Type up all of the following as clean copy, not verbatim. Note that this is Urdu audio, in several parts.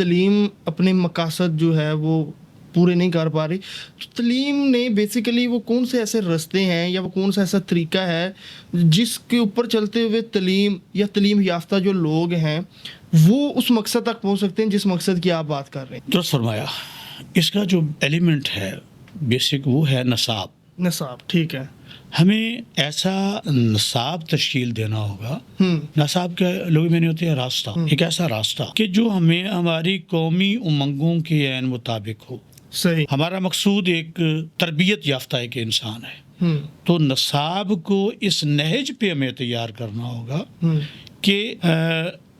تعلیم اپنے مقاصد جو ہے وہ پورے نہیں کر پا رہی، تو تعلیم نے بیسیکلی وہ کون سے ایسے رستے ہیں یا وہ کون سا ایسا طریقہ ہے جس کے اوپر چلتے ہوئے تعلیم یا تعلیم یافتہ جو لوگ ہیں وہ اس مقصد تک پہنچ سکتے ہیں جس مقصد کی آپ بات کر رہے ہیں؟ درست فرمایا. اس کا جو ایلیمنٹ ہے بیسک وہ ہے نصاب. ٹھیک ہے. ہمیں ایسا نصاب تشکیل دینا ہوگا. نصاب کے لوگ میں نہیں ہوتے ہیں راستہ، ایک ایسا راستہ کہ جو ہمیں ہماری قومی امنگوں کے عین مطابق ہو. صحیح. ہمارا مقصود ایک تربیت یافتہ ایک انسان ہے، تو نصاب کو اس نہج پہ ہمیں تیار کرنا ہوگا کہ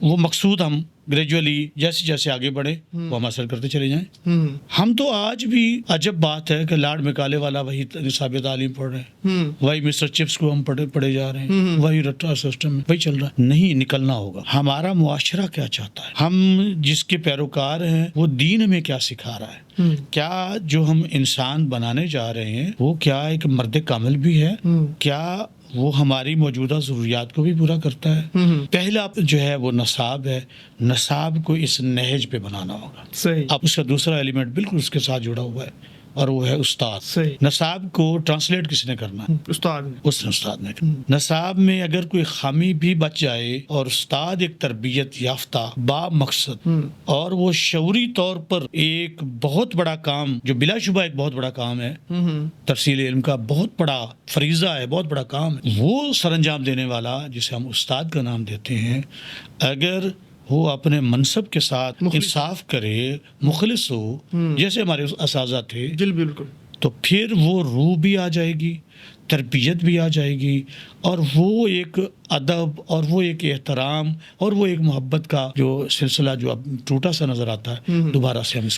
وہ مقصود ہم گریجولی جیسے جیسے آگے بڑھیں وہ ہم حاصل کرتے چلے جائیں. ہم تو آج بھی عجب بات ہے کہ لارڈ مکالے والا وہی نصاب تعلیم پڑھ رہے ہیں، وہی مسٹر چپس کو ہم پڑھے جا رہے ہیں، وہی رٹا سسٹم وہی چل رہا ہے. نہیں، نکلنا ہوگا. ہمارا معاشرہ کیا چاہتا ہے، ہم جس کے پیروکار ہیں وہ دین ہمیں کیا سکھا رہا ہے، کیا جو ہم انسان بنانے جا رہے ہیں وہ کیا ایک مرد کامل بھی ہے، کیا وہ ہماری موجودہ ضروریات کو بھی پورا کرتا ہے. پہلا جو ہے وہ نصاب ہے. نصاب کو اس نہج پہ بنانا ہوگا. صحیح. اب اس کا دوسرا ایلیمنٹ بالکل اس کے ساتھ جڑا ہوا ہے اور وہ ہے استاد. صحیح. نصاب کو ٹرانسلیٹ کس نے کرنا ہے؟ استاد نے. نصاب میں اگر کوئی خامی بھی بچ جائے اور استاد ایک تربیت یافتہ با مقصد اور وہ شعوری طور پر ایک بہت بڑا کام جو بلا شبہ ایک بہت بڑا کام ہے، ترسیل علم کا بہت بڑا فریضہ ہے، بہت بڑا کام ہے، وہ سر انجام دینے والا جسے ہم استاد کا نام دیتے ہیں، اگر وہ اپنے منصب کے ساتھ انصاف کرے، مخلص ہو جیسے ہمارے اساتذہ تھے، بالکل، تو پھر وہ روح بھی آ جائے گی، تربیت بھی آ جائے گی، اور وہ ایک ادب اور وہ ایک احترام اور وہ ایک محبت کا جو سلسلہ جو اب ٹوٹا سا نظر آتا ہے، دوبارہ سے ہم اس